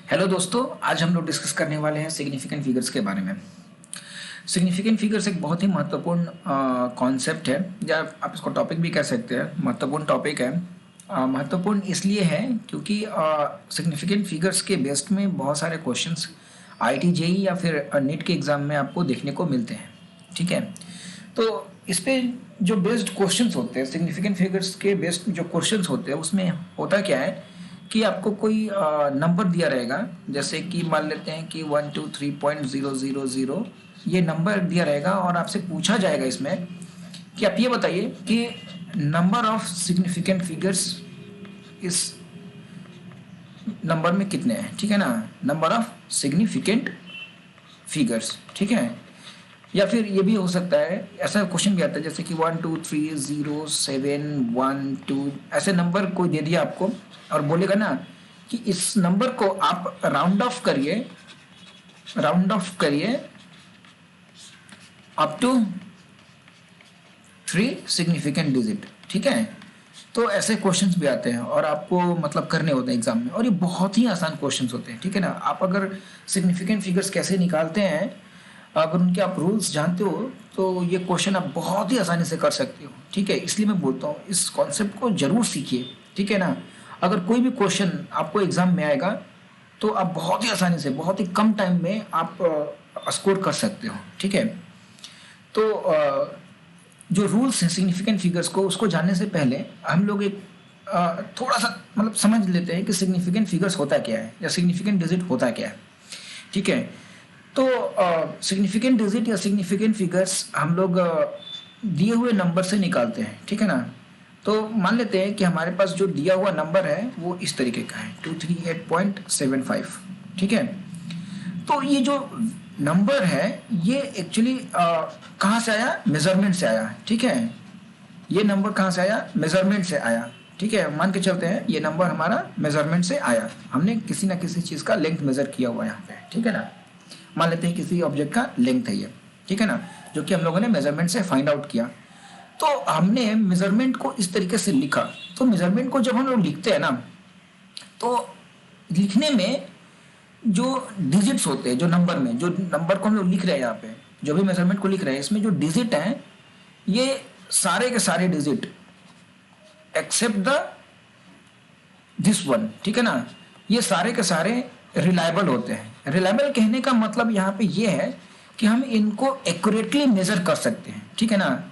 Hello दोस्तों, आज हम लोग डिस्कस करने वाले हैं सिग्निफिकेंट फिगर्स के बारे में। सिग्निफिकेंट फिगर्स एक बहुत ही महत्वपूर्ण कॉन्सेप्ट है, या आप इसको टॉपिक भी कह सकते हैं। महत्वपूर्ण टॉपिक है। महत्वपूर्ण इसलिए है क्योंकि सिग्निफिकेंट फिगर्स के बेस्ड में बहुत सारे क्वेश्चंस आईआईटी जेईई या फिर नीट के एग्ज़ाम में आपको देखने को मिलते हैं। ठीक है, तो इस पे जो बेस्ड क्वेश्चंस होते हैं, सिग्निफिकेंट फिगर्स के बेस्ड जो क्वेश्चंस होते हैं, उसमें होता क्या है कि आपको कोई नंबर दिया रहेगा। जैसे कि मान लेते हैं कि 123.000 ये नंबर दिया रहेगा और आपसे पूछा जाएगा इसमें कि आप ये बताइए कि नंबर ऑफ सिग्निफिकेंट फिगर्स इस नंबर में कितने हैं। ठीक है ना, नंबर ऑफ सिग्निफिकेंट फिगर्स। ठीक है, या फिर ये भी हो सकता है, ऐसा क्वेश्चन भी आता है जैसे कि 1230712 ऐसे नंबर कोई दे दिया आपको और बोलेगा ना कि इस नंबर को आप राउंड ऑफ करिए अप टू 3 सिग्निफिकेंट डिजिट। ठीक है, तो ऐसे क्वेश्चंस भी आते हैं और आपको मतलब करने होते हैं एग्जाम में, और ये बहुत ही आसान क्वेश्चंस होते हैं। ठीक है ना, आप अगर सिग्निफिकेंट फिगर्स कैसे निकालते हैं, अगर उनके आप रूल्स जानते हो तो ये क्वेश्चन आप बहुत ही आसानी से कर सकते हो। ठीक है, इसलिए मैं बोलता हूँ इस कॉन्सेप्ट को जरूर सीखिए। ठीक है ना, अगर कोई भी क्वेश्चन आपको एग्जाम में आएगा तो आप बहुत ही आसानी से, बहुत ही कम टाइम में आप स्कोर कर सकते हो। ठीक है, तो जो रूल्स हैं सिग्निफिकेंट फिगर्स को, उसको जानने से पहले हम लोग एक थोड़ा सा मतलब समझ लेते हैं कि सिग्निफिकेंट फिगर्स होता क्या है या सिग्निफिकेंट डिजिट होता क्या है। ठीक है, तो सिग्निफिकेंट डिजिट या सिग्निफिकेंट फिगर्स हम लोग दिए हुए नंबर से निकालते हैं। ठीक है ना, तो मान लेते हैं कि हमारे पास जो दिया हुआ नंबर है वो इस तरीके का है 238.75। ठीक है, तो ये जो नंबर है ये एक्चुअली कहाँ से आया? मेजरमेंट से आया। ठीक है, ये नंबर कहाँ से आया? मेजरमेंट से आया। ठीक है, मान के चलते हैं ये नंबर हमारा मेजरमेंट से आया, हमने किसी ना किसी चीज़ का लेंथ मेजर किया हुआ यहाँ पे। ठीक है ना, मान लेते हैं किसी ऑब्जेक्ट का लेंथ है ये। ठीक है ना, जो कि हम लोगों ने मेजरमेंट से फाइंड आउट किया। तो हमने मेजरमेंट को इस तरीके से लिखा। तो मेजरमेंट को जब हम लोग लिखते हैं ना, तो लिखने में जो डिजिट्स होते हैं, जो नंबर में, जो नंबर को हम लोग लिख रहे हैं यहाँ पे, जो भी मेजरमेंट को लिख रहे हैं, इसमें जो डिजिट हैं ये सारे के सारे डिजिट एक्सेप्ट दिस वन। ठीक है ना, ये सारे के सारे रिलायबल होते हैं। रिलायबल कहने का मतलब यहाँ पे ये है कि हम इनको एक्यूरेटली मेजर कर सकते हैं। ठीक है ना,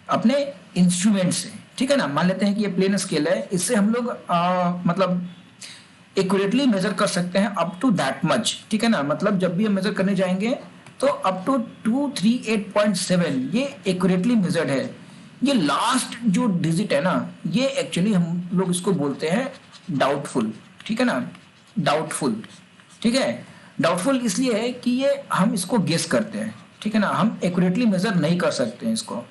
अपने इंस्ट्रूमेंट से। ठीक है ना, मान लेते हैं कि ये प्लेन स्केल है, इससे हम लोग मतलब एक्यूरेटली मेजर कर सकते हैं अप टू दैट मच। ठीक है ना, मतलब जब भी हम मेजर करने जाएंगे तो अप टू 238.7 ये एक्यूरेटली मेजर्ड है। ये लास्ट जो डिजिट है ना, ये एक्चुअली हम लोग इसको बोलते हैं डाउटफुल। ठीक है ना, डाउटफुल। ठीक है, डाउटफुल इसलिए है कि ये हम इसको गेस करते हैं। ठीक है ना, हम एक्यूरेटली मेजर नहीं कर सकते हैं इसको,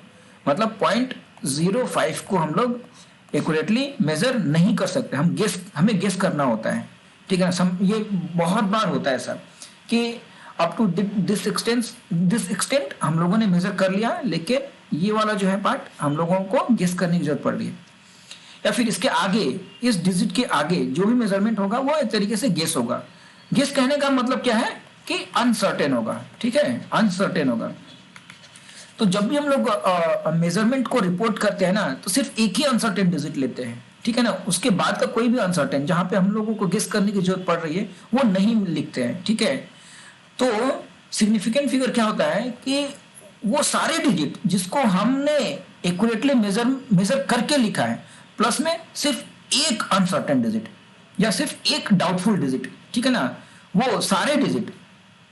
मतलब 0.05 को हम लोग एक्यूरेटली मेजर नहीं कर सकते, हमें गेस करना होता है। ठीक है ना, ये बहुत बार होता है ऐसा कि अप टू दिस एक्सटेंट हम लोगों ने मेजर कर लिया, लेकिन ये वाला जो है पार्ट हम लोगों को गेस करने की जरूरत पड़ रही है, या फिर इसके आगे, इस डिजिट के आगे जो भी मेजरमेंट होगा वो एक तरीके से गेस होगा। गेस कहने का मतलब क्या है कि अनसर्टेन होगा। ठीक है, अनसर्टेन होगा। तो जब भी हम लोग मेजरमेंट को रिपोर्ट करते हैं ना, तो सिर्फ एक ही अनसर्टेन डिजिट लेते हैं। ठीक है ना, उसके बाद का कोई भी अनसर्टेन जहां पे हम लोगों को गेस करने की जरूरत पड़ रही है वो नहीं लिखते हैं। ठीक है, तो सिग्निफिकेंट फिगर क्या होता है कि वो सारे डिजिट जिसको हमने एक्यूरेटली मेजर करके लिखा है, प्लस में सिर्फ एक अनसर्टेन डिजिट या सिर्फ एक डाउटफुल डिजिट। ठीक है ना, वो सारे डिजिट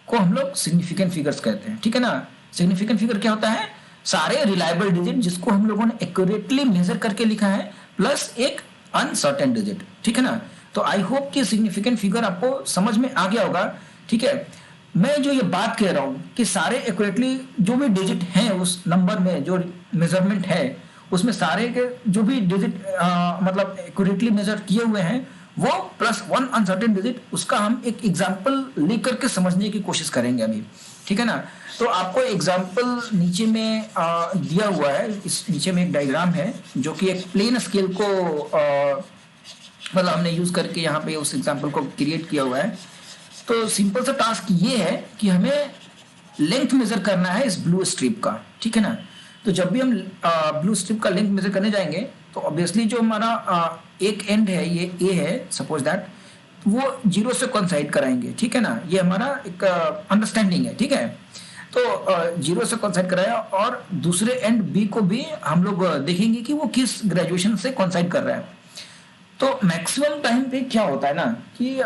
को हम लोग सिग्निफिकेंट फिगर्स कहते हैं। ठीक है ना, सिग्निफिकेंट फिगर क्या होता है? सारे रिलायबल डिजिट जिसको हम लोगों ने एक्यूरेटली मेजर करके लिखा है, प्लस एक अनसर्टेन डिजिट। ठीक है ना, तो आई होप कि सिग्निफिकेंट फिगर आपको समझ में आ गया होगा। ठीक है, मैं जो ये बात कह रहा हूँ कि सारे एक्यूरेटली जो भी डिजिट हैं उस नंबर में, जो मेजरमेंट है उसमें सारे के जो भी डिजिट मतलब एक्यूरेटली मेजर किए हुए हैं वो प्लस वन अनसर्टेन डिजिट, उसका हम एक एग्जांपल लेकर के समझने की कोशिश करेंगे अभी। ठीक है ना, तो आपको एग्जांपल नीचे में दिया हुआ है। इस नीचे में एक डायग्राम है जो कि एक प्लेन स्केल को मतलब हमने यूज करके यहाँ पे उस एग्जांपल को क्रिएट किया हुआ है। तो सिंपल सा टास्क ये है कि हमें लेंथ मेजर करना है इस ब्लू स्ट्रिप का, ठीक है ना। तो जब भी हम ब्लू स्ट्रिप का लेंथ मेजर करने जाएंगे तो ऑब्वियसली जो हमारा एक एंड है, ये ए है सपोज दैट, वो 0 से कोइंसाइड कराएंगे, ठीक है ना। ये हमारा एक अंडरस्टैंडिंग है, ठीक है। तो 0 से कोइंसाइड कराया और दूसरे एंड बी को भी हम लोग देखेंगे कि वो किस ग्रेजुएशन से कोइंसाइड कर रहा है। तो मैक्सिमम टाइम पे क्या होता है ना कि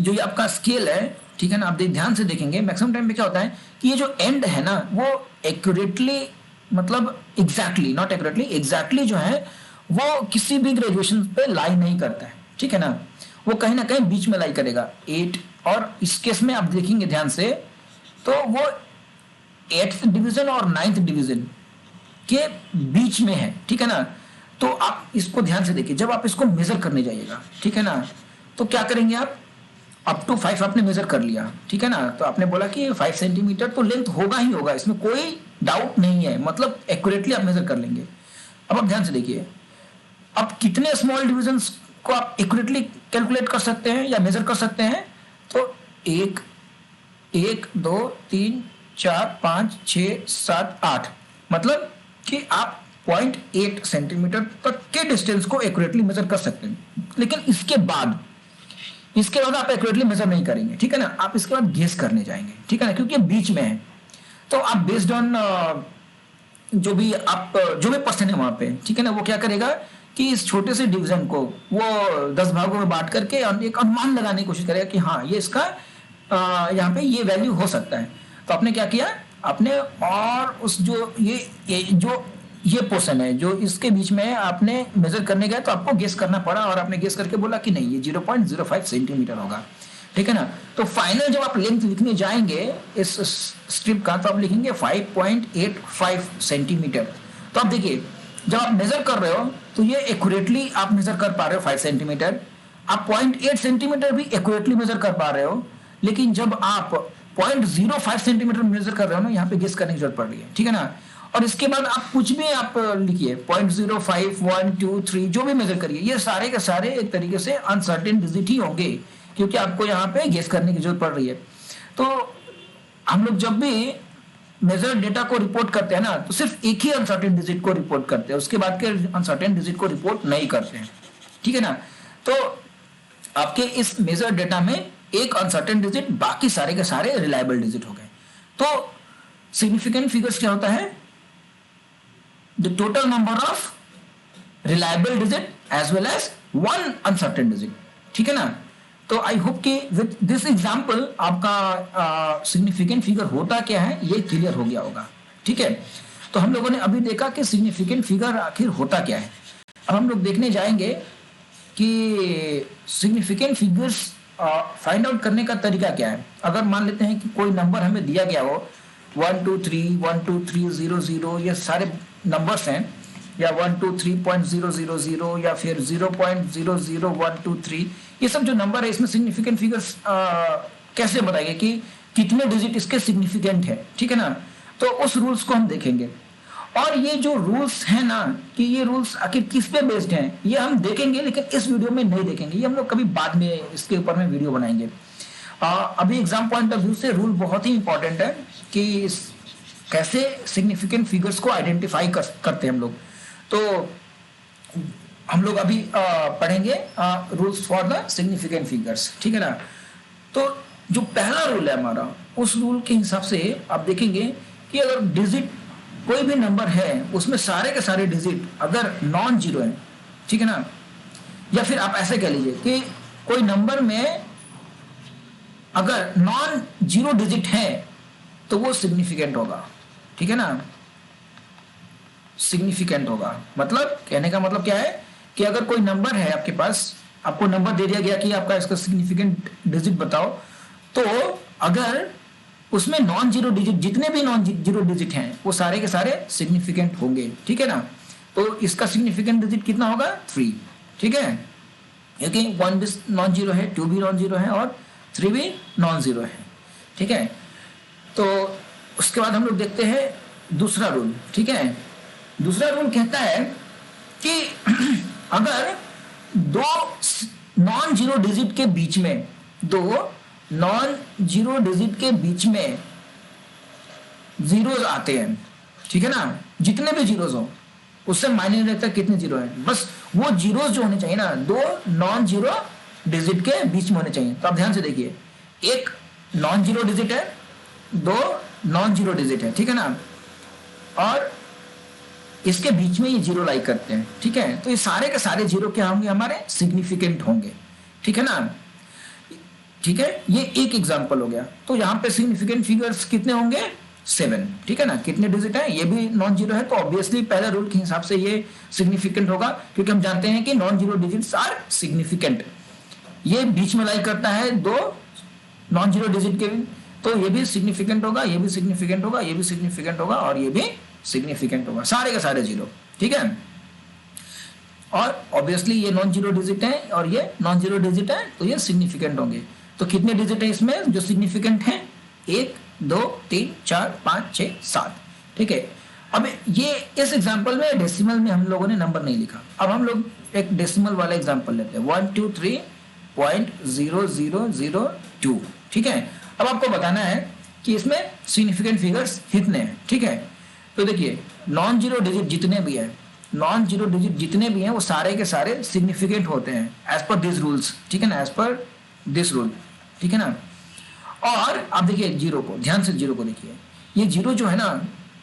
जो ये आपका स्केल है, ठीक है ना, आप ध्यान से देखेंगे मैक्सिमम टाइम पे क्या होता है कि ये जो एंड है ना वो एक्यूरेटली, मतलब एग्जैक्टली, नॉट एक्यूरेटली, एग्जैक्टली जो है वो किसी भी ग्रेजुएशन पे लाई नहीं करता है, ठीक है ना। वो कहीं ना कहीं बीच में लाई करेगा 8, और इस केस में आप देखेंगे ध्यान से तो वो 8th डिवीजन और 9th डिवीजन के बीच में है, ठीक है ना। तो आप इसको ध्यान से देखिए, जब आप इसको मेजर करने जाइएगा, ठीक है ना, तो क्या करेंगे आप, अप टू 5 आपने मेजर कर लिया, ठीक है ना। तो आपने बोला कि 5 सेंटीमीटर तो लेंथ होगा ही होगा, इसमें कोई डाउट नहीं है, मतलब एक्यूरेटली आप मेजर कर लेंगे। अब आप ध्यान से देखिए, अब कितने स्मॉल डिविजन्स को आप एक्यूरेटली कैलकुलेट कर सकते हैं या मेजर कर सकते हैं। तो 1 2 3 4 5 6 7 8, मतलब कि आप 0.8 सेंटीमीटर तक के डिस्टेंस को एक्यूरेटली मेजर कर सकते हैं। लेकिन इसके बाद आप एक्यूरेटली मेजर नहीं करेंगे, ठीक है ना। आप इसके बाद गेस करने जाएंगे, ठीक है ना, क्योंकि बीच में है। तो आप बेस्ड ऑन जो भी पर्सन है वहां पे, ठीक है ना, वो क्या करेगा कि इस छोटे से डिवीजन को वो 10 भागों में बांट करके एक अनुमान लगाने की कोशिश करेगा कि हाँ ये इसका यहाँ पे ये वैल्यू हो सकता है। तो आपने क्या किया, आपने और उस जो ये पोर्शन है जो इसके बीच में आपने मेजर करने गए तो आपको गेस करना पड़ा, और आपने गेस करके बोला कि नहीं ये 0.05 सेंटीमीटर होगा, ठीक है ना। तो फाइनल जब आप लेंथ लिखने जाएंगे इस स्ट्रिप का तो आप लिखेंगे 5.85 सेंटीमीटर। तो आप देखिए, जब आप मेजर कर रहे हो तो ये एक्यूरेटली आप मेजर कर पा रहे हो 5 सेंटीमीटर, आप 0.8 सेंटीमीटर भी एक्यूरेटली मेजर कर पा रहे हो। लेकिन जब आप 0.05 सेंटीमीटर मेजर कर रहे हो ना, यहाँ पे गेस करने की जरूरत पड़ रही है, ठीक है ना। और इसके बाद आप कुछ भी आप लिखिए 0.05 1 2 3 जो भी मेजर करिए, ये सारे के सारे एक तरीके से अनसर्टेन डिजिट ही होंगे, क्योंकि आपको यहाँ पे गेस करने की जरूरत पड़ रही है। तो हम लोग जब भी मेजर डेटा को रिपोर्ट करते हैं ना तो सिर्फ एक ही अनसर्टेन डिजिट को रिपोर्ट करते हैं, उसके बाद के अनसर्टेन डिजिट को रिपोर्ट नहीं करते हैं, ठीक है ना। तो आपके इस मेजर डेटा में एक अनसर्टेन डिजिट, बाकी सारे के सारे रिलायबल डिजिट हो गए। तो सिग्निफिकेंट फिगर्स क्या होता है, the total number of reliable digit as well as one uncertain digit, ठीक है ना। तो आई होप कि विद दिस एग्जांपल आपका सिग्निफिकेंट फिगर होता क्या है ये क्लियर हो गया होगा, ठीक है। तो हम लोगों ने अभी देखा कि सिग्निफिकेंट फिगर आखिर होता क्या है। अब हम लोग देखने जाएंगे कि सिग्निफिकेंट फिगर्स फाइंड आउट करने का तरीका क्या है। अगर मान लेते हैं कि कोई नंबर हमें दिया गया हो 1 2 3 1 2 3 0 0, ये सारे नंबर्स हैं, या 1 2 3.000 या फिर 0.00123, ये सब जो नंबर है इसमें सिग्निफिकेंट फिगर्स कैसे बताएंगे कि कितने डिजिट इसके सिग्निफिकेंट है, ठीक है ना। तो उस रूल्स को हम देखेंगे, और ये जो रूल्स है ना कि ये रूल्स आखिर किस पे बेस्ड हैं ये हम देखेंगे, लेकिन इस वीडियो में नहीं देखेंगे, ये हम लोग कभी बाद में इसके ऊपर में वीडियो बनाएंगे। अभी एग्जाम पॉइंट ऑफ व्यू से रूल बहुत ही इंपॉर्टेंट है कि कैसे सिग्निफिकेंट फिगर्स को आइडेंटिफाई करते हैं हम लोग। तो हम लोग अभी पढ़ेंगे rules for the significant figures, ठीक है ना। तो जो पहला रूल है हमारा, उस रूल के हिसाब से आप देखेंगे कि अगर डिजिट कोई भी नंबर है उसमें सारे के सारे डिजिट अगर नॉन जीरो है, ठीक है ना, या फिर आप ऐसे कह लीजिए कि कोई नंबर में अगर नॉन जीरो डिजिट है तो वो सिग्निफिकेंट होगा, ठीक है ना। सिग्निफिकेंट होगा मतलब कहने का मतलब क्या है कि अगर कोई नंबर है आपके पास, आपको नंबर दे दिया गया कि आपका इसका सिग्निफिकेंट डिजिट बताओ, तो अगर उसमें नॉन जीरो डिजिट, जितने भी नॉन जीरो डिजिट हैं वो सारे के सारे सिग्निफिकेंट होंगे, ठीक है ना। तो इसका सिग्निफिकेंट डिजिट कितना होगा 3, ठीक है, क्योंकि 1 भी नॉन जीरो है, 2 भी नॉन जीरो है और 3 भी नॉन जीरो है, ठीक है। तो उसके बाद हम लोग देखते हैं दूसरा रूल, ठीक है। दूसरा रूल कहता है कि अगर दो नॉन जीरो डिजिट के बीच में दो नॉन जीरो डिजिट के बीच में जीरोज आते हैं, ठीक है ना, जितने भी जीरोज हो उससे मायने नहीं रखता कितने जीरो हैं, बस वो जीरोज जो होने चाहिए ना दो नॉन जीरो डिजिट के बीच में होने चाहिए। तो आप ध्यान से देखिए, एक नॉन जीरो डिजिट है, दो नॉन जीरो डिजिट है, ठीक है ना, और इसके बीच में ये जीरो लाई करते हैं, ठीक है। तो ये सारे के सारे जीरो क्या होंगे, हमारे सिग्निफिकेंट होंगे, ठीक है ना, ठीक है। ये एक एग्जांपल हो गया। तो यहाँ पे सिग्निफिकेंट फिगर्स कितने होंगे, 7, ठीक है ना। कितने डिजिट है, ये भी नॉन जीरो है, तो ऑब्वियसली पहले रूल के हिसाब से ये सिग्निफिकेंट होगा, क्योंकि हम जानते हैं कि non zero digits are significant. ये बीच में लाई करता है दो नॉन जीरो डिजिट के, तो ये भी सिग्निफिकेंट होगा, ये भी सिग्निफिकेंट होगा, ये भी सिग्निफिकेंट होगा, और ये भी सिग्निफिकेंट होगा, सारे के सारे जीरो, ठीक है। और ऑब्वियसली ये नॉन जीरो डिजिट है और ये नॉन जीरो डिजिट है, तो ये सिग्निफिकेंट होंगे। तो कितने डिजिट है इसमें जो सिग्निफिकेंट है, 1 2 3 4 5 6 7, ठीक है। अब ये इस एग्जांपल में डेसिमल में हम लोगों ने नंबर नहीं लिखा। अब हम लोग एक डेसिमल वाला एग्जांपल लेते हैं, 123.0002, ठीक है। अब आपको बताना है कि इसमें सिग्निफिकेंट फिगर्स कितने हैं, ठीक है। तो देखिए, नॉन जीरो डिजिट जितने भी हैं, नॉन जीरो डिजिट जितने भी हैं वो सारे के सारे सिग्निफिकेंट होते हैं एज पर दिस रूल्स, ठीक है ना, एज पर दिस रूल, ठीक है ना। और आप देखिए जीरो को, ध्यान से जीरो को देखिए, ये जीरो जो है ना,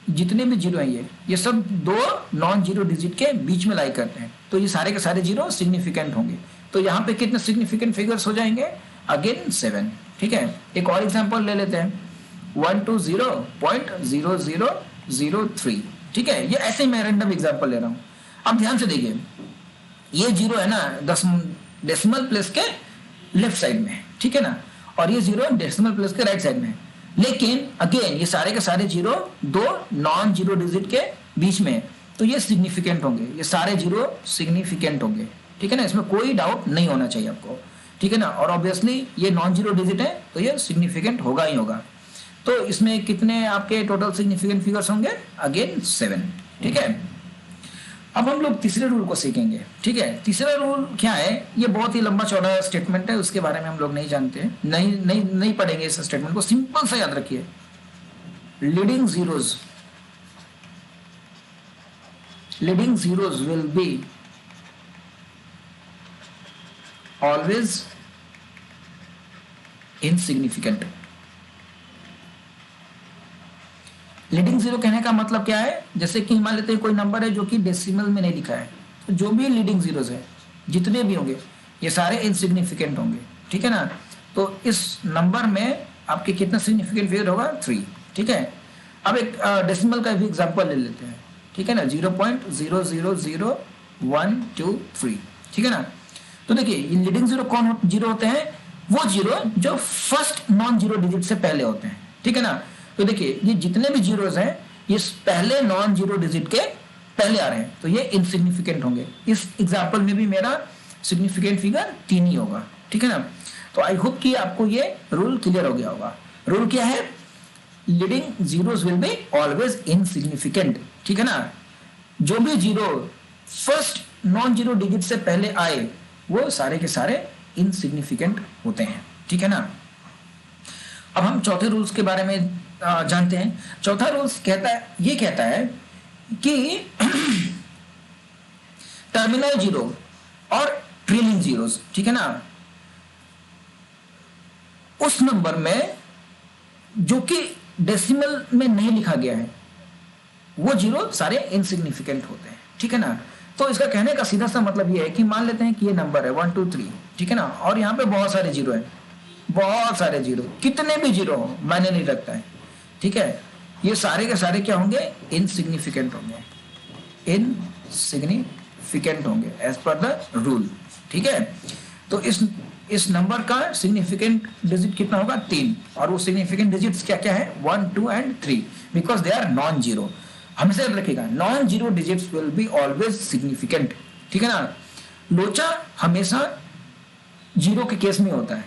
जितने भी जीरो हैं ये सब दो नॉन जीरो डिजिट के बीच में लाई करते हैं, तो ये सारे के सारे जीरो सिग्निफिकेंट होंगे। तो यहाँ पे कितने सिग्निफिकेंट फिगर्स हो जाएंगे, अगेन 7, ठीक है। एक और एग्जांपल ले लेते हैं, 120.0003, ठीक है। ये ऐसे ही मैं रैंडम एग्जांपल ले रहा हूँ। अब ध्यान से देखिए, ये जीरो है ना डेसिमल प्लेस के लेफ्ट साइड में, ठीक है ना, और ये जीरो डेसिमल प्लेस के राइट साइड में। लेकिन अगेन ये सारे के सारे जीरो दो नॉन जीरो डिजिट के बीच में, तो ये सिग्निफिकेंट होंगे, ये सारे जीरो सिग्निफिकेंट होंगे, ठीक है ना, इसमें कोई डाउट नहीं होना चाहिए आपको, ठीक है ना। और ऑब्वियसली ये नॉन जीरो डिजिट है, तो ये सिग्निफिकेंट होगा ही होगा। तो इसमें कितने आपके टोटल सिग्निफिकेंट फिगर्स होंगे, अगेन 7, ठीक है। अब हम लोग तीसरे रूल को सीखेंगे, ठीक है। तीसरा रूल क्या है, ये बहुत ही लंबा चौड़ा स्टेटमेंट है, उसके बारे में हम लोग नहीं जानते, नहीं पढ़ेंगे इस स्टेटमेंट को, सिंपल सा याद रखिए, leading zeros will be always insignificant. Leading zero कहने का मतलब क्या है, जैसे कि मान लेते हैं कोई नंबर है जो कि डेसिमल में नहीं लिखा है, तो जो भी लीडिंग जीरोज है जितने भी होंगे ये सारे इनसिग्निफिकेंट होंगे, ठीक है ना। तो इस नंबर में आपके कितना सिग्निफिकेंट फिगर होगा, 3, ठीक है। अब एक डेसिमल का भी एग्जांपल ले लेते हैं, ठीक है ना, 0.000123, ठीक है ना। तो देखिए, ये लीडिंग जीरो कौन जीरो होते हैं, वो जीरो जो फर्स्ट नॉन जीरो डिजिट से पहले होते हैं, ठीक है ना। तो देखिए, ये जितने भी जीरोस हैं ये पहले नॉन जीरो डिजिट के पहले आ रहे हैं, तो ये इनसिग्निफिकेंट होंगे। इस एग्जांपल में भी मेरा सिग्निफिकेंट फिगर 3 ही होगा, ठीक है ना। तो आई होप कि आपको ये रूल क्लियर हो गया होगा। रूल क्या है, leading zeros will be always insignificant, ठीक है ना। जो भी zero first non zero digit से पहले आए वो सारे के सारे इनसिग्निफिकेंट होते हैं, ठीक है ना। अब हम चौथे रूल्स के बारे में जानते हैं। चौथा रूल्स कहता है कि टर्मिनल जीरो और ट्रेलिंग जीरोस, ठीक है ना, उस नंबर में जो कि डेसिमल में नहीं लिखा गया है वो जीरो सारे इनसिग्निफिकेंट होते हैं, ठीक है ना। तो इसका कहने का सीधा सा मतलब ये है कि मान लेते हैं कि ये नंबर है 1 2 3, ठीक है ना, और यहाँ पे बहुत सारे जीरो हैं, बहुत सारे जीरो, कितने भी जीरो हो मायने नहीं रखता है, ठीक है। ये सारे के सारे क्या होंगे, इनसिग्निफिकेंट होंगे, इनसिग्निफिकेंट होंगे एज पर द रूल, ठीक है। तो इस नंबर का सिग्निफिकेंट डिजिट कितना होगा, 3, और वो सिग्निफिकेंट डिजिट्स क्या क्या है, 1 2 and 3, because they are non zero. हमेशा याद रखिएगा, non zero digits will be always significant, ठीक है ना। लोचा हमेशा जीरो के केस में होता है,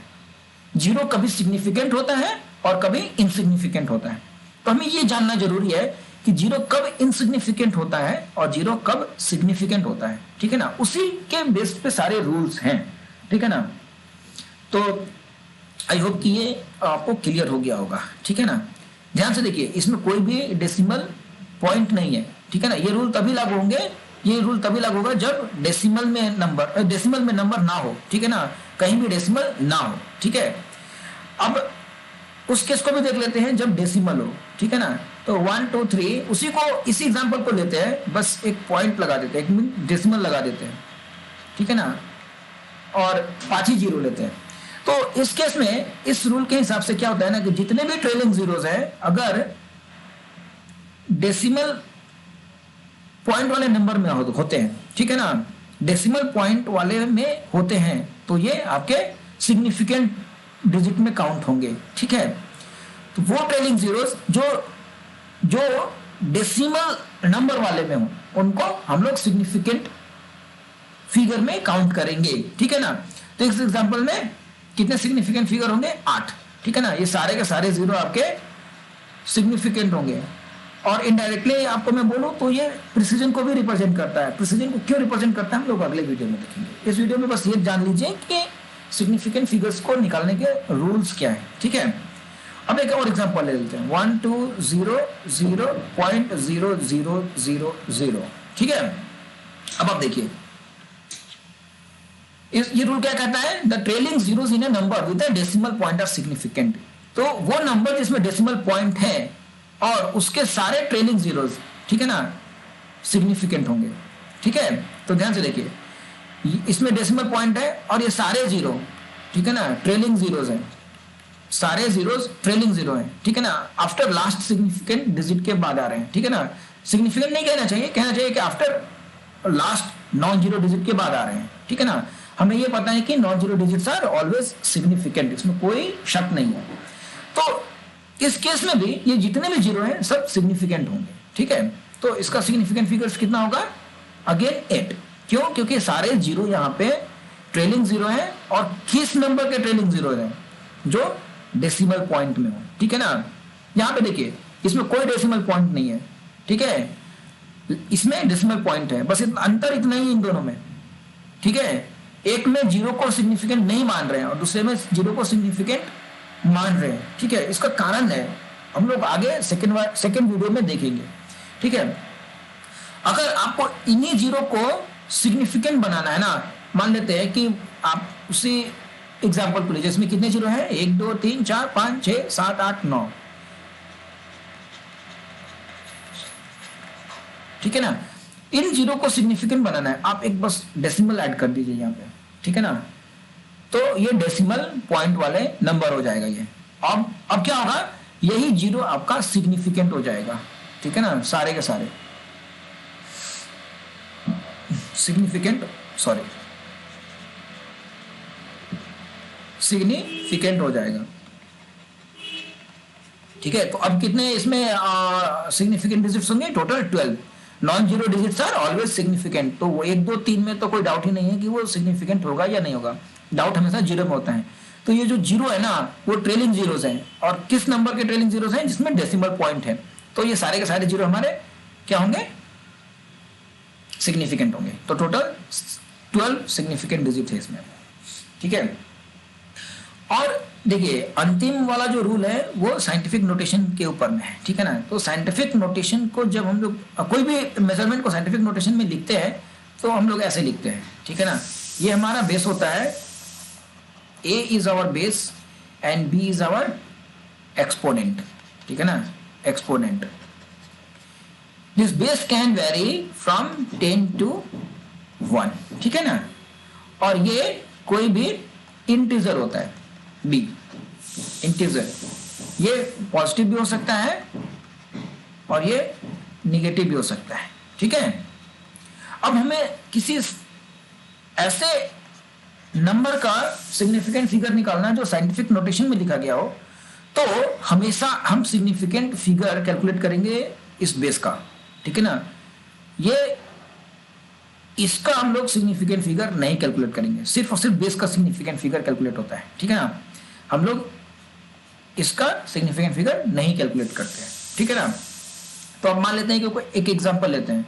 जीरो कभी सिग्निफिकेंट होता है और कभी इनसिग्निफिकेंट होता है। तो हमें ये जानना जरूरी है कि जीरो कब इनसिग्निफिकेंट होता है और जीरो कब सिग्निफिकेंट होता है, ठीक है ना। उसी के बेस पे सारे रूल्स हैं, ठीक है ना। तो आई होप कि ये आपको क्लियर हो गया होगा, ठीक है ना। ध्यान से देखिए, इसमें कोई भी डेसिमल पॉइंट नहीं है, ठीक है ना। ये रूल तभी लागू होंगे, ये रूल तभी लागू होगा जब डेसिमल में नंबर ना हो, ठीक है ना, कहीं भी डेसिमल ना हो, ठीक है। अब उस केस को भी देख लेते हैं जब डेसिमल हो, ठीक है ना। तो 1 2 3 इसी एग्जांपल को लेते हैं, बस एक पॉइंट लगा देते हैं, एक डेसिमल लगा देते हैं, ठीक है ना, और 5 ही जीरो लेते हैं। तो इस केस में इस रूल के हिसाब से क्या होता है ना कि जितने भी ट्रेलिंग जीरोस हैं, अगर डेसिमल पॉइंट वाले नंबर में होते हैं, ठीक है ना, डेसिमल पॉइंट वाले में होते हैं, तो ये आपके सिग्निफिकेंट डिजिट में काउंट होंगे, ठीक है। तो वो ट्रेलिंग जीरोस जो डेसिमल नंबर वाले में हो, उनको हम लोग सिग्निफिकेंट फिगर में काउंट करेंगे, ठीक है ना। तो इस एग्जांपल में कितने सिग्निफिकेंट फिगर होंगे? 8, ठीक है ना। ये सारे के सारे जीरो आपके सिग्निफिकेंट होंगे। और इनडायरेक्टली आपको मैं बोलूं तो ये प्रिसीजन को भी रिप्रेजेंट करता है। प्रिसीजन को क्यों रिप्रेजेंट करता है हम लोग अगले वीडियो में देखेंगे। इस वीडियो में बस ये जान लीजिए कि सिग्निफिकेंट फिगर्स को निकालने के रूल्स क्या है, ठीक है। अब एक और एग्जांपल ले लेते हैं, 1 2 0 0.0000, ठीक है। अब आप देखिए, ये रूल क्या कहता है? The trailing zeros in a number with a decimal point are significant. तो वो नंबर जिसमें डेसिमल पॉइंट है और उसके सारे ट्रेलिंग जीरोस, ठीक है ना, सिग्निफिकेंट होंगे, ठीक है। तो ध्यान से देखिए, इसमें डेसिमल पॉइंट है और ये सारे जीरो, ठीक है ना, ट्रेलिंग जीरोस हैं, सारे जीरोस ट्रेलिंग जीरो हैं, ठीक है ना, आफ्टर लास्ट सिग्निफिकेंट डिजिट के बाद आ रहे हैं, ठीक है ना। सिग्निफिकेंट नहीं कहना चाहिए, कहना चाहिए कि after last non zero digit के बाद आ रहे हैं, ठीक है ना। हमें ये पता है कि non zero digits are always significant, इसमें कोई शक नहीं है। तो इस केस में भी ये जितने भी जीरो हैं सब सिग्निफिकेंट होंगे, ठीक है। तो इसका सिग्निफिकेंट फिगर्स कितना होगा? अगेन 8। क्यों? क्योंकि सारे जीरो यहाँ पे ट्रेलिंग जीरो हैं और किस नंबर के ट्रेलिंग जीरो हैं? जो डेसिमल पॉइंट में हो, ठीक है ना। यहाँ पे देखिए, इसमें कोई डेसिमल पॉइंट नहीं है, ठीक है, इसमें डेसिमल पॉइंट है, बस अंतर इतना ही इन दोनों में, ठीक है। एक में जीरो को सिग्निफिकेंट नहीं मान रहे हैं और दूसरे में जीरो को सिग्निफिकेंट मान रहे हैं, ठीक है। इसका कारण है हम लोग आगे सेकेंड वीडियो में देखेंगे, ठीक है। अगर आपको इन्हीं जीरो को सिग्निफिकेंट बनाना है ना, मान लेते हैं कि आप उसी एग्जाम्पल को लीजिए, इसमें कितने जीरो हैं? 1 2 3 4 5 6 7 8 9, ठीक है ना। इन जीरो को सिग्निफिकेंट बनाना है, आप एक बस डेसिमल ऐड कर दीजिए यहाँ पे, ठीक है ना। तो ये डेसिमल पॉइंट वाले नंबर हो जाएगा ये। अब क्या होगा? यही जीरो आपका सिग्निफिकेंट हो जाएगा, ठीक है ना, सारे के सारे सिग्निफिकेंट हो जाएगा, ठीक है। तो अब कितने इसमें सिग्निफिकेंट डिजिट्स होंगे? Total 12। Non zero digits are always significant. तो वो 1 2 3 में तो कोई डाउट ही नहीं है कि वो सिग्निफिकेंट होगा या नहीं होगा, डाउट हमेशा जीरो में होता है। तो ये जो जीरो है ना, वो ट्रेलिंग जीरोस हैं, और किस नंबर के ट्रेलिंग जीरोस हैं? जिसमें डेसिमल पॉइंट है। तो ये सारे के सारे जीरो हमारे क्या होंगे? सिग्निफिकेंट होंगे। तो टोटल 12 सिग्निफिकेंट डिजिट है इसमें, ठीक है। और देखिए, अंतिम वाला जो रूल है वो साइंटिफिक नोटेशन के ऊपर में है, ठीक है ना। तो साइंटिफिक नोटेशन को जब हम लोग कोई भी मेजरमेंट को साइंटिफिक नोटेशन में लिखते हैं तो हम लोग ऐसे लिखते हैं, ठीक है ना। ये हमारा बेस होता है, A is our base and B is our exponent, ठीक है ना, exponent. This base can vary from 10 to 1, ठीक है ना। और ये कोई भी इंटीजर होता है, B इंटीजर, ये पॉजिटिव भी हो सकता है और ये निगेटिव भी हो सकता है, ठीक है। अब हमें किसी ऐसे नंबर का सिग्निफिकेंट फिगर निकालना जो साइंटिफिक नोटेशन में लिखा गया हो, तो हमेशा हम सिग्निफिकेंट फिगर कैलकुलेट करेंगे इस बेस का, ठीक है ना। ये इसका हम लोग सिग्निफिकेंट फिगर नहीं कैलकुलेट करेंगे, सिर्फ और सिर्फ बेस का सिग्निफिकेंट फिगर कैलकुलेट होता है, ठीक है ना। हम लोग इसका सिग्निफिकेंट फिगर नहीं कैलकुलेट करते हैं, ठीक है ना। तो अब मान लेते हैं कि कोई एक एग्जांपल लेते हैं,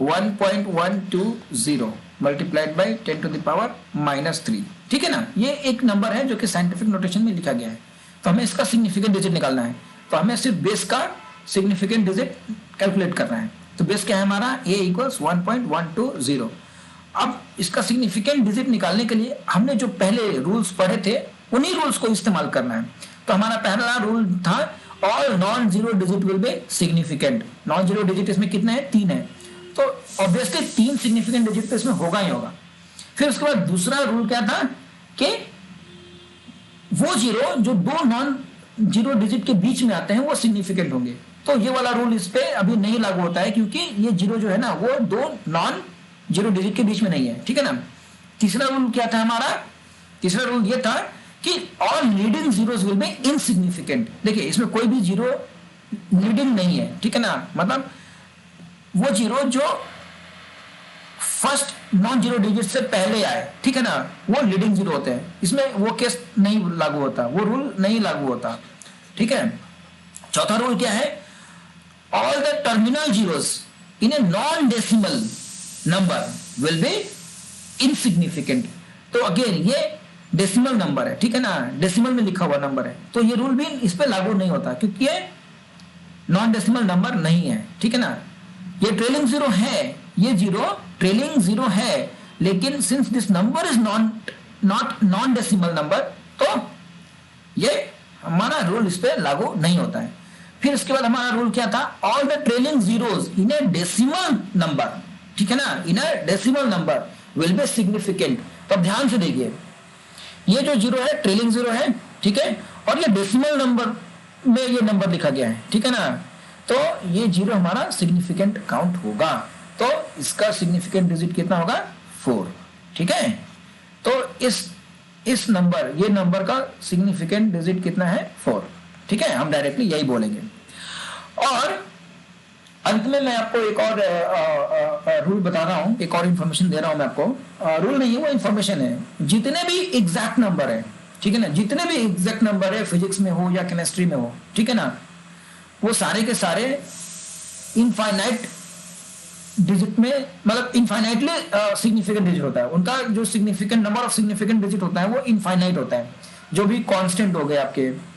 1.120 मल्टीप्लाइड बाई 10⁻³ ठीक है ना। ये एक नंबर है जो कि साइंटिफिक नोटेशन में लिखा गया है। तो हमें इसका सिग्निफिकेंट डिजिट निकालना है, तो हमें सिर्फ बेस का सिग्निफिकेंट डिजिट कैलकुलेट करना है। तो बेस क्या है हमारा, a = 1.120। अब इसका सिग्निफिकेंट डिजिट निकालने के लिए हमने जो पहले रूल्स पढ़े थे उन्हीं रूल्स को इस्तेमाल करना है। तो हमारा पहला रूल था all non zero digit will be significant. Non zero digit इसमें कितने हैं, 3 है, तो ऑब्वियसली 3 सिग्निफिकेंट डिजिट तो इसमें होगा ही होगा। फिर उसके बाद दूसरा रूल क्या था कि वो जीरो जो 2 नॉन जीरो डिजिट के बीच में आते हैं वो सिग्निफिकेंट होंगे। तो ये वाला रूल इस पे अभी नहीं लागू होता है क्योंकि ये जीरो जो है ना वो 2 नॉन जीरो डिजिट के बीच में नहीं है, ठीक है ना। तीसरा रूल क्या था हमारा, तीसरा रूल ये था कि all leading zeros will be insignificant. देखिए इसमें कोई भी जीरो लीडिंग नहीं है, ठीक है ना, मतलब वो जीरो जो फर्स्ट नॉन जीरो डिजिट से पहले आए, ठीक है ना, वो लीडिंग जीरो होते हैं। इसमें वो केस नहीं लागू होता, वो रूल नहीं लागू होता, ठीक है। चौथा रूल क्या है, all the terminal zeros in a non decimal number will B insignificant. तो अगेन ये डेसिमल नंबर है, ठीक है ना, डेसिमल में लिखा हुआ नंबर है, तो ये रूल भी इस पे लागू नहीं होता क्योंकि ये नॉन डेसिमल नंबर नहीं है, ठीक है ना। ये ट्रेलिंग जीरो है, ये जीरो ट्रेलिंग जीरो है, लेकिन since this number is not non decimal number, तो ये हमारा रूल इस पे लागू नहीं होता है। फिर इसके बाद हमारा रूल क्या था, all the trailing zeros in a decimal number, ठीक है ना, in a decimal number will be significant. तो अब ध्यान से देखिए, ये जो जीरो है ट्रेलिंग जीरो है, ठीक है, और ये डेसिमल नंबर में ये नंबर लिखा गया है, ठीक है ना, तो ये जीरो हमारा सिग्निफिकेंट काउंट होगा। तो इसका सिग्निफिकेंट डिजिट कितना होगा, 4, ठीक है। तो इस नंबर, ये नंबर का सिग्निफिकेंट डिजिट कितना है, 4, ठीक है, हम डायरेक्टली यही बोलेंगे। और अंत में मैं आपको एक और रूल बता रहा हूं, एक और इंफॉर्मेशन दे रहा हूं मैं आपको। रूल नहीं है, वो इंफॉर्मेशन है। जितने भी एग्जैक्ट नंबर है, ठीक है ना, जितने भी एग्जैक्ट नंबर है फिजिक्स में हो या केमिस्ट्री में हो, ठीक है ना, वो सारे के सारे इनफाइनाइट डिजिट में, मतलब इनफाइनाइटली सिग्निफिकेंट डिजिट होता है। उनका जो significant number of significant digit होता है वो इनफाइनाइट होता है। जो भी कांस्टेंट हो गए आपके,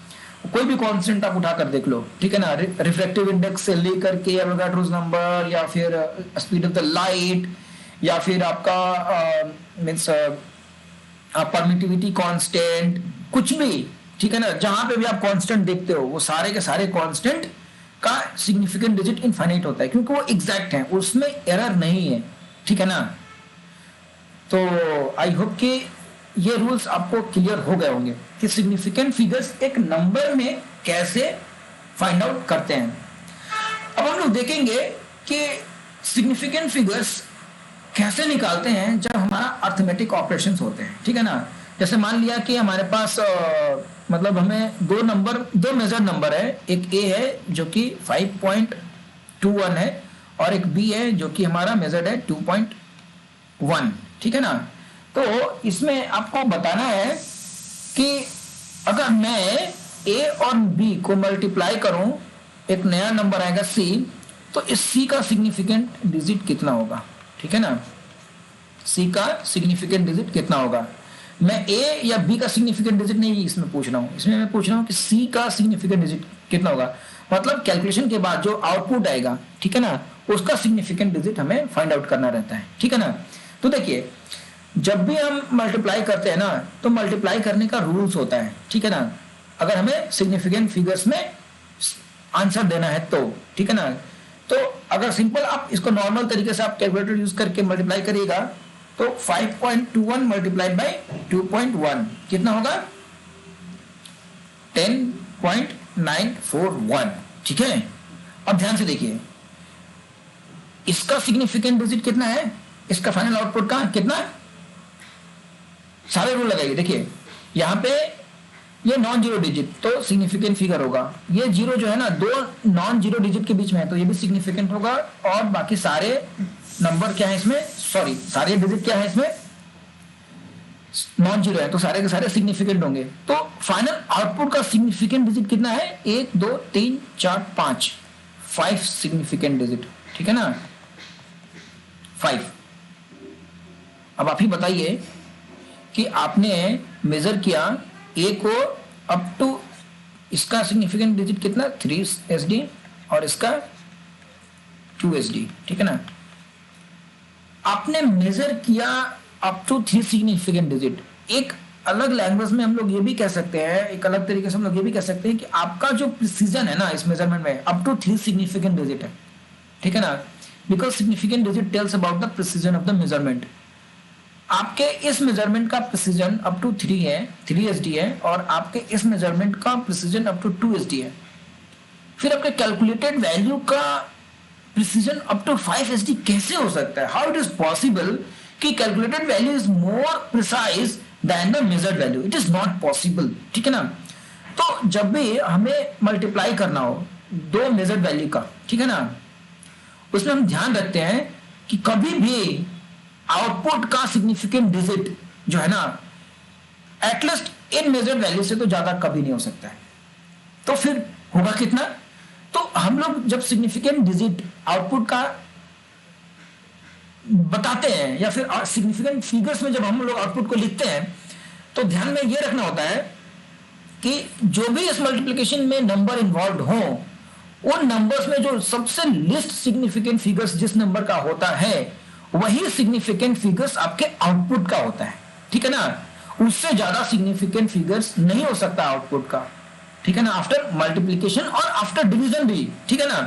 कोई भी कांस्टेंट आप उठा कर देख लो, ठीक है ना, रिफ्रैक्टिव इंडेक्स से लेकर के एवोगाड्रोस नंबर, या फिर स्पीड ऑफ द लाइट, या फिर आपका मींस परमिटिविटी कांस्टेंट, कुछ भी, ठीक है ना, जहां पे भी आप कांस्टेंट देखते हो वो सारे के सारे कांस्टेंट का सिग्निफिकेंट डिजिट इनफाइनाइट होता है क्योंकि वो एग्जैक्ट है, उसमें एरर नहीं है, ठीक है ना। तो आई होप कि ये रूल्स आपको क्लियर हो गए होंगे कि सिग्निफिकेंट फिगर्स एक नंबर में कैसे फाइंड आउट करते हैं। अब हम लोग देखेंगे कि सिग्निफिकेंट फिगर्स कैसे निकालते हैं जब हमारा अर्थमेटिक ऑपरेशंस होते हैं, ठीक है ना। जैसे मान लिया कि हमारे पास मतलब हमें दो मेजर नंबर है, एक a है जो कि 5.21 है और एक b है जो कि हमारा मेजर्ड है 2.1, ठीक है ना। तो इसमें आपको बताना है कि अगर मैं a और b को मल्टीप्लाई करूं, एक नया नंबर आएगा c, तो इस c का सिग्निफिकेंट डिजिट कितना होगा, ठीक है ना, c का सिग्निफिकेंट डिजिट कितना होगा। मैं a या b का सिग्निफिकेंट डिजिट नहीं इसमें पूछ रहा हूं, इसमें मैं पूछ रहा हूं कि c का सिग्निफिकेंट डिजिट कितना होगा, मतलब कैलकुलेशन के बाद जो आउटपुट आएगा, ठीक है ना, उसका सिग्निफिकेंट डिजिट हमें फाइंड आउट करना रहता है, ठीक है ना। तो देखिए जब भी हम मल्टीप्लाई करते हैं ना, तो मल्टीप्लाई करने का रूल्स होता है, ठीक है ना, अगर हमें सिग्निफिकेंट फिगर्स में आंसर देना है तो, ठीक है ना। तो अगर सिंपल आप इसको नॉर्मल तरीके से आप कैलकुलेटर यूज करके मल्टीप्लाई करिएगा तो 5.21 मल्टीप्लाइड बाई 2.1 कितना होगा, 10.941, ठीक है। अब ध्यान से देखिए इसका सिग्निफिकेंट डिजिट कितना है, इसका फाइनल आउटपुट का कितना, सारे रूल लगाइए। देखिए यहां पे ये नॉन जीरो डिजिट तो सिग्निफिकेंट फिगर होगा, ये जीरो जो है ना 2 नॉन जीरो डिजिट के बीच में है तो ये भी सिग्निफिकेंट होगा, और बाकी सारे नंबर क्या है इसमें, सॉरी सारे डिजिट क्या है इसमें, नॉन जीरो है तो सारे के सारे सिग्निफिकेंट होंगे। तो फाइनल आउटपुट का सिग्निफिकेंट डिजिट कितना है, 1 2 3 4 5, 5 सिग्निफिकेंट डिजिट, ठीक है ना, 5। अब आप ही बताइए कि आपने मेजर किया ए को अप टू, इसका सिग्निफिकेंट डिजिट कितना 3SD और इसका 2SD, ठीक है ना। आपने मेजर किया अप टू 3 सिग्निफिकेंट डिजिट। एक अलग लैंग्वेज में हम लोग ये भी कह सकते हैं, एक अलग तरीके से हम लोग ये भी कह सकते हैं कि आपका जो प्रिसीजन है ना इस मेजरमेंट में अप टू 3 सिग्निफिकेंट डिजिट है, ठीक है ना, because significant digit tells about the precision of the measurement. आपके इस मेजरमेंट का प्रिसीजन अप टू 3 है, 3SD है, और आपके इस मेजरमेंट का प्रिसीजन अप टू 2SD है। फिर आपके कैलकुलेटेड वैल्यू का प्रिसीजन अप टू 5SD कैसे हो सकता है? हाउ इट इज पॉसिबल कि calculated value is more precise than the measured value? It is not possible, ठीक है ना। तो जब भी हमें मल्टीप्लाई करना हो दो मेजर्ड वैल्यू का, ठीक है ना, उसमें हम ध्यान रखते हैं कि कभी भी आउटपुट का सिग्निफिकेंट डिजिट जो है ना एटलीस्ट इन मेजर्ड वैल्यू से तो ज्यादा कभी नहीं हो सकता है। तो फिर होगा कितना? तो हम लोग जब सिग्निफिकेंट डिजिट आउटपुट का बताते हैं या फिर सिग्निफिकेंट फिगर्स में जब हम लोग आउटपुट को लिखते हैं तो ध्यान में यह रखना होता है कि जो भी इस मल्टीप्लिकेशन में नंबर इन्वॉल्व हो, उन नंबर्स में जो सबसे लिस्ट सिग्निफिकेंट फिगर्स जिस नंबर का होता है वही सिग्निफिकेंट फिगर्स आपके आउटपुट का होता है, ठीक है ना। उससे ज्यादा सिग्निफिकेंट फिगर्स नहीं हो सकता आउटपुट का, ठीक है ना, आफ्टर मल्टीप्लिकेशन और आफ्टर डिवीजन भी, ठीक है ना।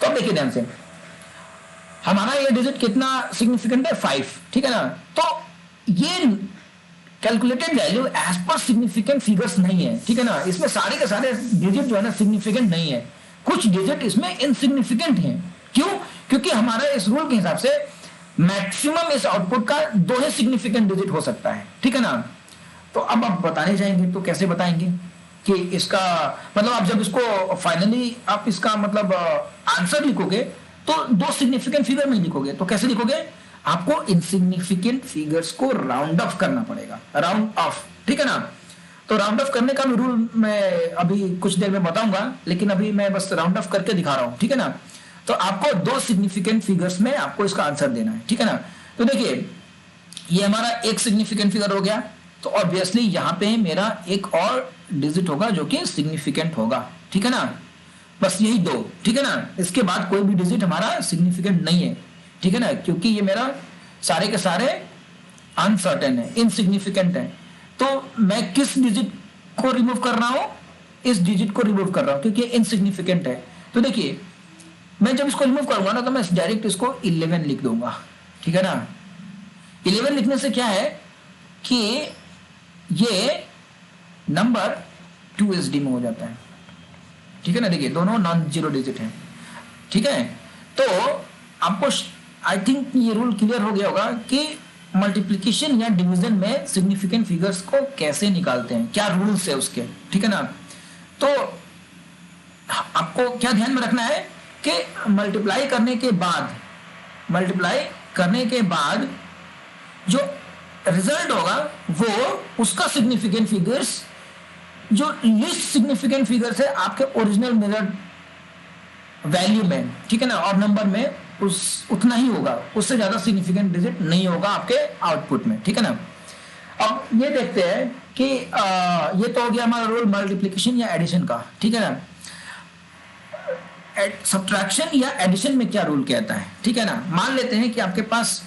तो अब देखिए ध्यान से, हमारा ये डिजिट कितना सिग्निफिकेंट है 5, ठीक है ना। तो ये calculated value as per significant figures नहीं है, ठीक है ना। इसमें सारे के सारे डिजिट जो है ना सिग्निफिकेंट नहीं है, कुछ डिजिट इसमें इनसिग्निफिकेंट हैं। क्यों? क्योंकि हमारे इस रूल के हिसाब से मैक्सिमम इस आउटपुट का 2 ही सिग्निफिकेंट डिजिट हो सकता है, ठीक है ना। तो अब आप बताने जाएंगे तो कैसे बताएंगे कि इसका मतलब, आप जब इसको फाइनली आप इसका मतलब आंसर लिखोगे तो 2 सिग्निफिकेंट फिगर में लिखोगे, तो कैसे लिखोगे? आपको इनसिग्निफिकेंट फिगर्स को राउंड ऑफ करना पड़ेगा, राउंड ऑफ, ठीक है ना। तो राउंड ऑफ करने का भी रूल मैं अभी कुछ देर में बताऊंगा, लेकिन अभी मैं बस राउंड ऑफ करके दिखा रहा हूं, ठीक है ना। तो आपको 2 सिग्निफिकेंट फिगर्स में आपको इसका आंसर देना है, ठीक है ना। तो देखिए ये हमारा एक सिग्निफिकेंट फिगर हो गया, तो ऑब्वियसली यहां पे मेरा एक और डिजिट होगा जो कि सिग्निफिकेंट होगा, ठीक है ना। बस यही 2, ठीक है ना। इसके बाद कोई भी डिजिट हमारा सिग्निफिकेंट नहीं है, ठीक है ना, क्योंकि ये मेरा सारे के सारे अनसर्टेन है, इनसिग्निफिकेंट है। तो मैं किस डिजिट को रिमूव कर रहा हूं? इस डिजिट को रिमूव कर रहा हूं क्योंकि इनसिग्निफिकेंट है। तो देखिए मैं जब इसको रिमूव करूंगा ना तो मैं डायरेक्ट इसको 11 लिख दूंगा, ठीक है ना। 11 लिखने से क्या है कि ये नंबर 2SD में हो जाता है, ठीक है ना। देखिए दोनों नॉन जीरो डिजिट हैं, ठीक है। तो आपको आई थिंक ये रूल क्लियर हो गया होगा कि मल्टीप्लिकेशन या डिवीजन में सिग्निफिकेंट फिगर्स को कैसे निकालते हैं, क्या रूल्स है उसके, ठीक है ना। तो आपको क्या ध्यान में रखना है कि मल्टीप्लाई करने के बाद जो रिजल्ट होगा वो उसका सिग्निफिकेंट फिगर्स जो लिस्ट सिग्निफिकेंट फिगर्स है आपके ओरिजिनल मेजर्ड वैल्यू में, ठीक है ना, और नंबर में उतना ही होगा, उससे ज्यादा सिग्निफिकेंट डिजिट नहीं होगा आपके आउटपुट में, ठीक है ना। अब ये देखते हैं कि ये तो हो गया हमारा रूल मल्टीप्लिकेशन या एडिशन का, ठीक है ना। सब्ट्रैक्शन या एडिशन में क्या रूल कहता है, ठीक है ना। मान लेते हैं कि आपके पास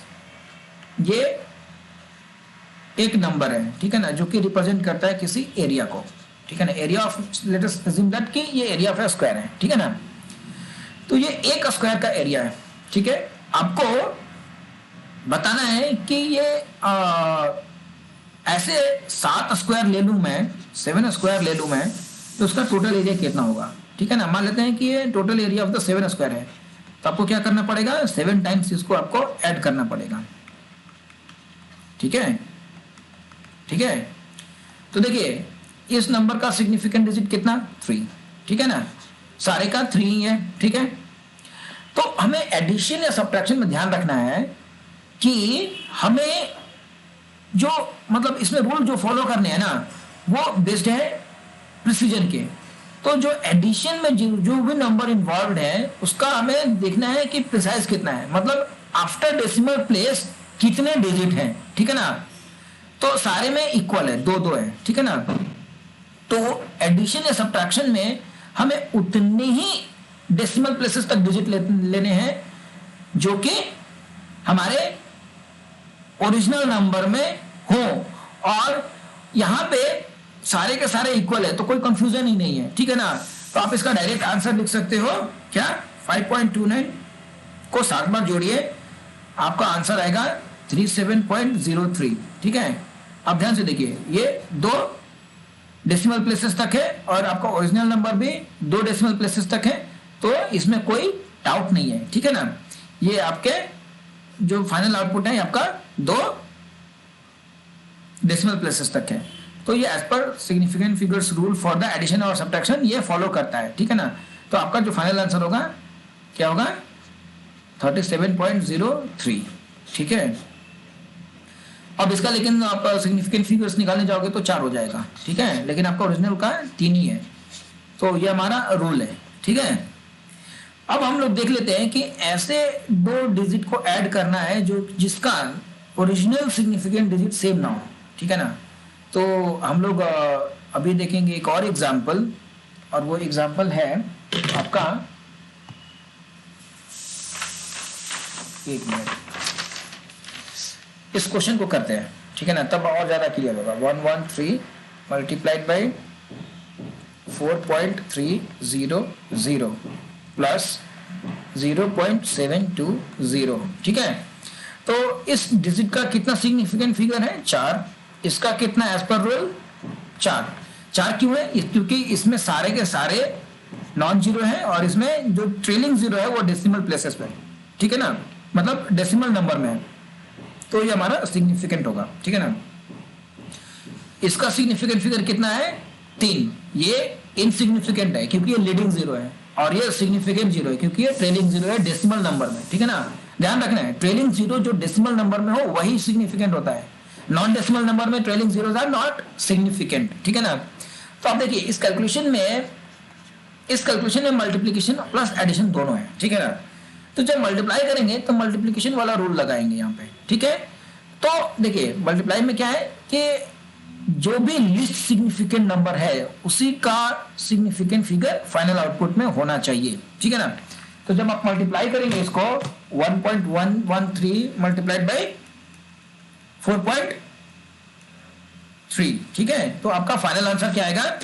ये एक नंबर है, ठीक है ना, जो कि रिप्रेजेंट करता है किसी एरिया को, ठीक है ना। Area of let us assume that कि ये एरिया ऑफ स्क्वायर है, ठीक है ना। तो ये एक स्क्वायर का एरिया है, ठीक है। आपको बताना है कि ये ऐसे 7 स्क्वायर ले लूं मैं, 7 स्क्वायर ले लूं मैं, तो उसका टोटल एरिया कितना होगा, ठीक है ना। मान लेते हैं कि ये total area of the 7 square है, तो आपको क्या करना पड़ेगा, 7 टाइम्स इसको आपको ऐड करना पड़ेगा, ठीक है, ठीक है। तो देखिए इस नंबर का सिग्निफिकेंट डिजिट कितना 3, ठीक है ना, सारे का 3 ही है, ठीक है। तो हमें एडिशन या सब्ट्रैक्शन में ध्यान रखना है कि हमें जो मतलब इसमें रूल जो फॉलो करने हैं ना वो बेस्ड है प्रिसीजन के। तो जो एडिशन में जो भी नंबर इन्वॉल्व है उसका हमें देखना है कि प्रिसाइज कितना है, मतलब आफ्टर डेसिमल प्लेस कितने डिजिट हैं, ठीक है ना, तो सारे में इक्वल है, 2 2 है, ठीक है ना। तो एडिशन या सब्ट्रैक्शन में हमें उतने ही डेसिमल प्लेसेस तक डिजिट लेने हैं जो कि हमारे ओरिजिनल नंबर में हो, और यहां पे सारे के सारे इक्वल है तो कोई कंफ्यूजन ही नहीं है, ठीक है ना। तो आप इसका डायरेक्ट आंसर लिख सकते हो क्या, 5.29 को 7 बार जोड़िए, आपका आंसर आएगा 37.03, ठीक है। आप ध्यान से देखिए, ये 2 डेसिमल प्लेसेस तक है और आपका ओरिजिनल नंबर भी 2 डेसिमल प्लेसेस तक है, तो इसमें कोई डाउट नहीं है, ठीक है ना। ये आपके जो फाइनल आउटपुट है आपका 2 डेसिमल प्लेसेस तक है। तो ये as per significant figures rule for the addition और सब्ट्रैक्शन ये फॉलो करता है, ठीक है ना। तो आपका जो फाइनल आंसर होगा क्या होगा, 37.03, ठीक है। अब इसका लेकिन आप सिग्निफिकेंट फिगर्स निकालने जाओगे तो 4 हो जाएगा, ठीक है, लेकिन आपका ओरिजिनल का 3 ही है, तो ये हमारा रूल है, ठीक है। अब हम लोग देख लेते हैं कि ऐसे 2 डिजिट को ऐड करना है जो जिसका ओरिजिनल सिग्निफिकेंट डिजिट सेम ना हो, ठीक है ना। तो हम लोग अभी देखेंगे एक और एग्जाम्पल, और वो एग्जाम्पल है आपका, एक मिनट, इस क्वेश्चन को करते हैं, ठीक है ना, तब और ज्यादा क्लियर होगा। 113 मल्टीप्लाइड बाई 4.300 प्लस 0.720, ठीक है। तो इस डिजिट का कितना सिग्निफिकेंट फिगर है, 4। इसका कितना एज पर रूल, 4 क्यों है, क्योंकि इसमें सारे के सारे नॉन जीरो है और इसमें जो ट्रेलिंग जीरो है वो डेसिमल प्लेसेस पे, ठीक है ना, मतलब डेसिमल नंबर में है, तो ये हमारा सिग्निफिकेंट होगा, ठीक है ना। इसका सिग्निफिकेंट फिगर कितना है, 3। ये इनसिग्निफिकेंट है क्योंकि ये लीडिंग जीरो है, और ये सिग्निफिकेंट जीरो है क्योंकि ये ट्रेलिंग जीरो है डेसिमल नंबर में, ठीक है ना। ध्यान रखना है, ट्रेलिंग जीरो जो डेसिमल नंबर में हो वही सिग्निफिकेंट होता है, नॉन डेसिमल नंबर में trailing zeros are not significant, ठीक है ना। तो आप देखिए इस कैलकुलेशन में मल्टीप्लिकेशन प्लस एडिशन दोनों है, ठीक है ना। तो जब मल्टीप्लाई करेंगे तो मल्टीप्लिकेशन वाला रूल लगाएंगे यहाँ पे, ठीक है। तो देखिए मल्टीप्लाई में क्या है कि जो भी लिस्ट सिग्निफिकेंट नंबर है उसी का सिग्निफिकेंट फिगर फाइनल आउटपुट में होना चाहिए, ठीक है ना। तो जब आप मल्टीप्लाई करेंगे इसको 1.113 मल्टीप्लाइड बाई 4.3, ठीक है, तो आपका फाइनल आंसर क्या आएगा,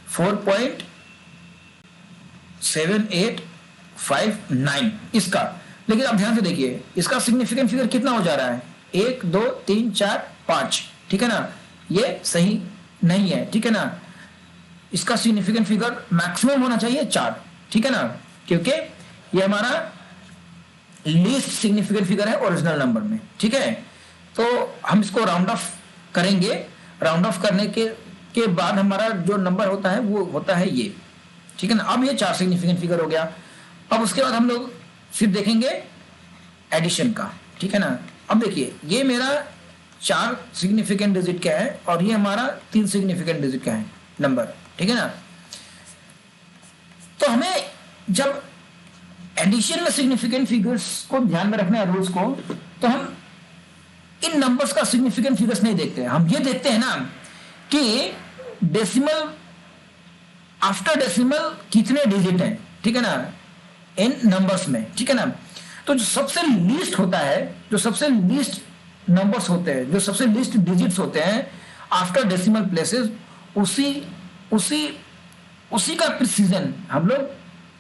4.7859 इसका। लेकिन आप ध्यान से देखिए इसका सिग्निफिकेंट फिगर कितना हो जा रहा है, 1 2 3 4 5, ठीक है ना, ये सही नहीं है, ठीक है ना। इसका सिग्निफिकेंट फिगर मैक्सिमम होना चाहिए 4, ठीक है ना, क्योंकि ये हमारा लीस्ट सिग्निफिकेंट फिगर है ओरिजिनल नंबर में, ठीक है। तो हम इसको राउंड ऑफ करेंगे, राउंड ऑफ करने के बाद हमारा जो नंबर होता है वो होता है ये, ठीक है ना। अब ये 4 सिग्निफिकेंट फिगर हो गया। अब उसके बाद हम लोग फिर देखेंगे एडिशन का, ठीक है ना। अब देखिए ये मेरा 4 सिग्निफिकेंट डिजिट का है और ये हमारा 3 सिग्निफिकेंट डिजिट का है नंबर, ठीक है ना। तो हमें जब एडिशन में सिग्निफिकेंट फिगर्स को ध्यान में रखना है रूल्स को, तो हम इन नंबर्स का सिग्निफिकेंट फिगर्स नहीं देखते हैं, हम ये देखते हैं ना कि डेसिमल आफ्टर डेसिमल कितने डिजिट हैं, ठीक है ना, इन नंबर्स में, ठीक है ना। तो जो सबसे लीस्ट होता है, जो सबसे लीस्ट नंबर्स होते हैं, जो सबसे लीस्ट डिजिट्स होते हैं आफ्टर डेसिमल प्लेसेस, उसी का प्रिसीजन हम लोग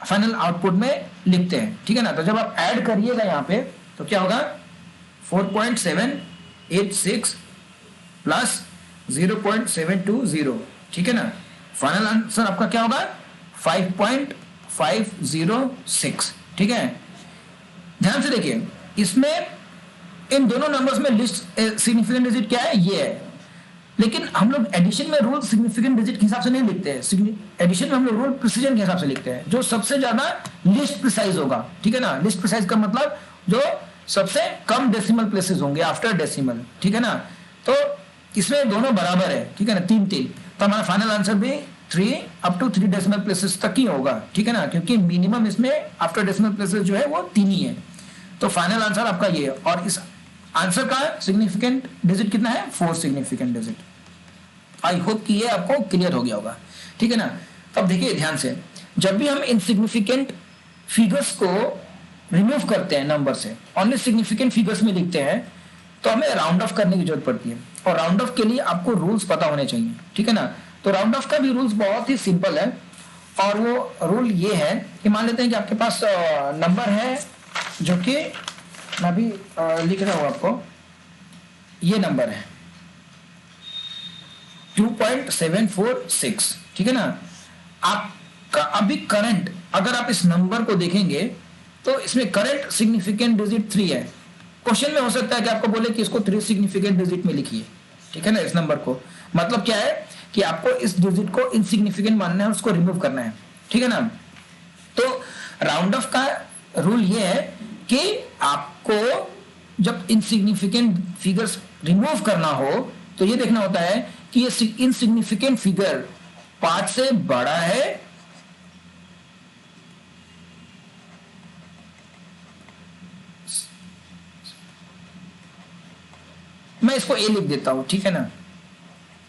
फाइनल आउटपुट में लिखते हैं, ठीक है ना। तो जब आप ऐड करिएगा यहाँ पे तो क्या होगा, 4.786 प्लस 0.720, ठीक है ना। फाइनल आंसर आपका क्या होगा, 5.506, ठीक है। ध्यान से देखिए इसमें इन दोनों नंबर्स में लिस्ट सिग्निफिकेंट डिजिट क्या है, ये है, लेकिन हम लोग एडिशन में रूल सिग्निफिकेंट डिजिट के हिसाब से नहीं लिखते हैं, एडिशन में हम लोग रूल प्रिसीजन के हिसाब से लिखते हैं, जो सबसे ज्यादा लिस्ट प्रिसाइज होगा, ठीक है ना। लिस्ट प्रिसाइज का मतलब जो सबसे कम डेसिमल प्लेसेस होंगे आफ्टर डेसिमल, ठीक है ना। तो इसमें दोनों बराबर है, ठीक है ना, 3 तो हमारा फाइनल आंसर भी 3 अप टू 3 डेसिमल प्लेसेस तक ही होगा, ठीक है ना, क्योंकि मिनिमम इसमें आफ्टर डेसिमल प्लेसेस जो है वो 3 ही है। तो फाइनल आंसर आपका ये है। और इस आंसर का सिग्निफिकेंट डिजिट कितना है? 4 सिग्निफिकेंट डिजिट। आई होप कि ये आपको क्लियर हो गया होगा, ठीक है ना। अब देखिए ध्यान से, जब भी हम इनसिग्निफिकेंट फिगर्स को रिमूव करते हैं नंबर से, ओनली सिग्निफिकेंट फिगर्स में लिखते हैं, तो हमें राउंड ऑफ करने की जरूरत पड़ती है। और राउंड ऑफ के लिए आपको रूल्स पता होने चाहिए, ठीक है ना। तो राउंड ऑफ का भी रूल्स बहुत ही सिंपल है, और वो रूल ये है कि मान लेते हैं कि आपके पास नंबर है जो कि मैं अभी लिख रहा हूं आपको, ये नंबर है 2.746, ठीक है ना। आपका अभी करंट, अगर आप इस नंबर को देखेंगे तो इसमें करंट सिग्निफिकेंट डिजिट 3 है। क्वेश्चन में हो सकता है कि आपको बोले कि इसको 3 सिग्निफिकेंट डिजिट में लिखिए, ठीक है ना। इस नंबर को मतलब क्या है कि आपको इस डिजिट को इनसिग्निफिकेंट मानना है, उसको रिमूव करना है, ठीक है ना। तो राउंड ऑफ का रूल ये है कि आपको जब इनसिग्निफिकेंट फिगर्स रिमूव करना हो तो ये देखना होता है कि ये इनसिग्निफिकेंट फिगर 5 से बड़ा है मैं इसको ए लिख देता हूं, ठीक है ना।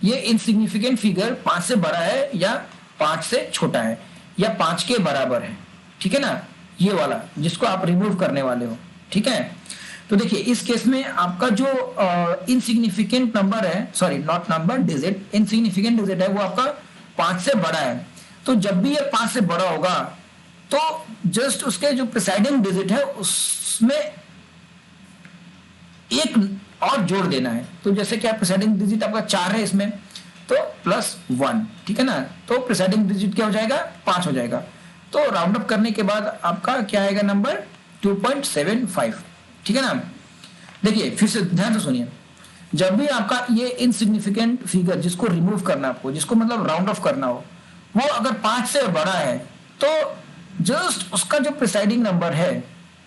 ये इनसिग्निफिकेंट फिगर 5 से बड़ा है या 5 से छोटा है या 5 के बराबर है, ठीक है ना। ये वाला जिसको आप रिमूव करने वाले हो, ठीक है। तो देखिए इस केस में आपका जो इनसिग्निफिकेंट नंबर है, sorry not number, digit, insignificant digit है, वो आपका 5 से बड़ा है। तो जब भी ये 5 से बड़ा होगा तो जस्ट उसके जो प्रिसाइडिंग डिजिट है उसमें एक और जोड़ देना है। तो जैसे कि आप प्रिसाइडिंग डिजिट आपका 4 है इसमें, तो +1, ठीक है ना। तो प्रिसाइडिंग डिजिट क्या हो जाएगा? 5 हो जाएगा। तो राउंड अप करने के बाद आपका क्या आएगा नंबर? 2.75, ठीक है ना। देखिए फिर से ध्यान से सुनिए, जब भी आपका ये इनसिग्निफिकेंट फिगर जिसको रिमूव करना आपको, जिसको मतलब राउंड ऑफ करना हो, वो अगर 5 से बड़ा है तो जस्ट उसका जो प्रिसाइडिंग नंबर है,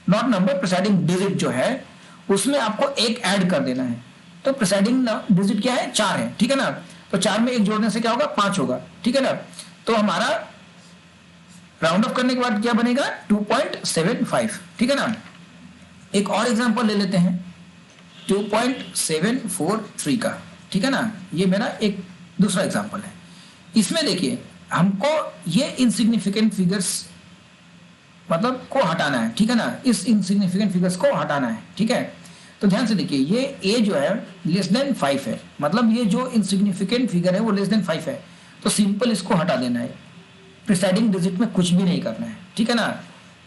नॉट नंबर, प्रिसाइडिंग डिजिट जो है, उसमें आपको एक ऐड कर देना है। तो प्रिसाइडिंग डिजिट क्या है? 4 है, ठीक है ना। तो 4 में एक जोड़ने से क्या होगा? 5 होगा, ठीक है ना। तो हमारा राउंड ऑफ करने के बाद क्या बनेगा? 2.75, ठीक है ना। एक और एग्जांपल ले लेते हैं 2.743 का, ठीक है ना। ये मेरा एक दूसरा एग्जांपल है। इसमें देखिए हमको ये इनसिग्निफिकेंट फिगर्स मतलब को हटाना है, ठीक है ना। इस इनसिग्निफिकेंट फिगर्स को हटाना है, ठीक है। तो ध्यान से देखिए, ये ए जो है <5 है, मतलब ये जो इनसिग्निफिकेंट फिगर है वो <5 है। तो सिंपल इसको हटा देना है, प्रिसाइडिंग डिजिट में कुछ भी नहीं करना है, ठीक है ना।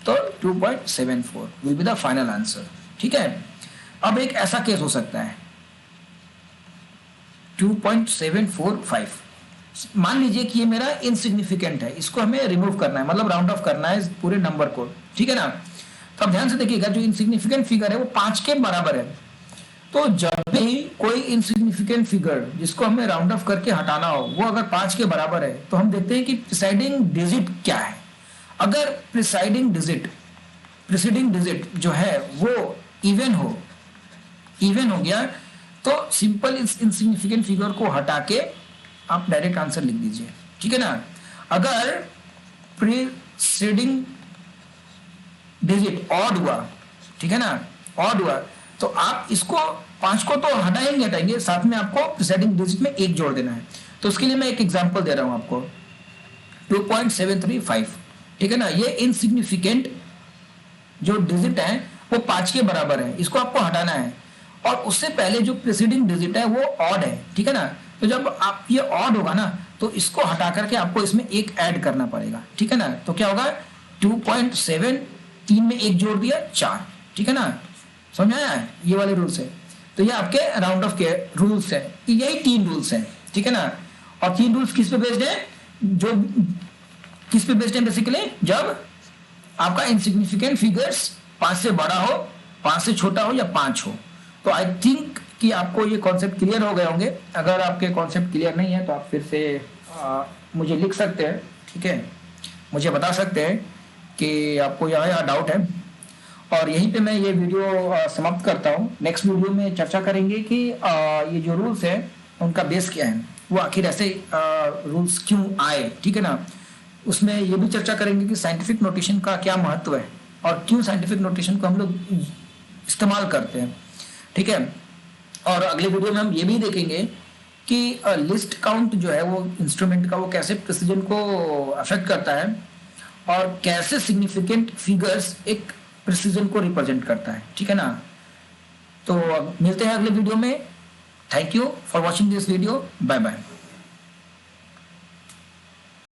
तो 2.74 will be the final answer, ठीक है। अब एक ऐसा केस हो सकता है 2.745, मान लीजिए कि ये मेरा इनसिग्निफिकेंट है, इसको हमें रिमूव करना है, मतलब राउंड ऑफ करना है इस पूरे नंबर को, ठीक है ना। तो अब ध्यान से देखिएगा, जो इनसिग्निफिकेंट फिगर है वो 5 के बराबर है। तो जब भी कोई इनसिग्निफिकेंट फिगर जिसको हमें राउंड ऑफ करके हटाना हो वो अगर 5 के बराबर है, तो हम देखते हैं कि प्रिसाइडिंग डिजिट क्या है। अगर प्रिसाइडिंग डिजिट जो है वो इवन हो गया, तो सिंपल इस इनसिग्निफिकेंट फिगर को हटा के आप डायरेक्ट आंसर लिख दीजिए, ठीक है ना। अगर प्रीसीडिंग डिजिट ऑड हुआ, ठीक है ना, ऑड हुआ, तो आप इसको 5 को तो हटाएंगे, साथ में आपको प्रीसीडिंग डिजिट में 1 जोड़ देना है। तो उसके लिए मैं एक एग्जांपल दे रहा हूं आपको 2.735, ठीक है ना। ये इनसिग्निफिकेंट जो डिजिट है वो 5 के बराबर है, इसको आपको हटाना है। और उससे पहले जो प्रीसीडिंग डिजिट है वो ऑड है, ठीक है ना। तो जब आप ये ऑड होगा ना, तो इसको हटा करके आपको इसमें 1 ऐड करना पड़ेगा, ठीक है ना। तो क्या होगा? 2.7, 3 में 1 जोड़ दिया 4, ठीक है ना। समझ आया है? ये वाले रूल्स है। तो ये आपके राउंड ऑफ के रूल्स है, यही 3 रूल्स हैं, ठीक है ना। और 3 रूल्स किस पे बेस्ड है? जो किस पे बेस्ड है बेसिकली? जब आपका इनसिग्निफिकेंट फिगर्स 5 से बड़ा हो, 5 से छोटा हो या 5 हो। तो आई थिंक कि आपको ये कॉन्सेप्ट क्लियर हो गए होंगे। अगर आपके कॉन्सेप्ट क्लियर नहीं है तो आप फिर से मुझे लिख सकते हैं, ठीक है, मुझे बता सकते हैं कि आपको यहाँ डाउट है। और यहीं पे मैं ये वीडियो समाप्त करता हूँ। नेक्स्ट वीडियो में चर्चा करेंगे कि ये जो रूल्स है उनका बेस क्या है, वो आखिर ऐसे रूल्स क्यों आए, ठीक है ना। उसमें ये भी चर्चा करेंगे कि साइंटिफिक नोटेशन का क्या महत्व है और क्यों साइंटिफिक नोटेशन को हम लोग इस्तेमाल करते हैं। ठीक है। और अगले वीडियो में हम ये भी देखेंगे कि लिस्ट काउंट जो है वो इंस्ट्रूमेंट का वो कैसे प्रिसीजन को अफेक्ट करता है और कैसे सिग्निफिकेंट फिगर्स एक प्रिसीजन को रिप्रेजेंट करता है, ठीक है ना। तो मिलते हैं अगले वीडियो में। Thank you for watching this video. Bye bye.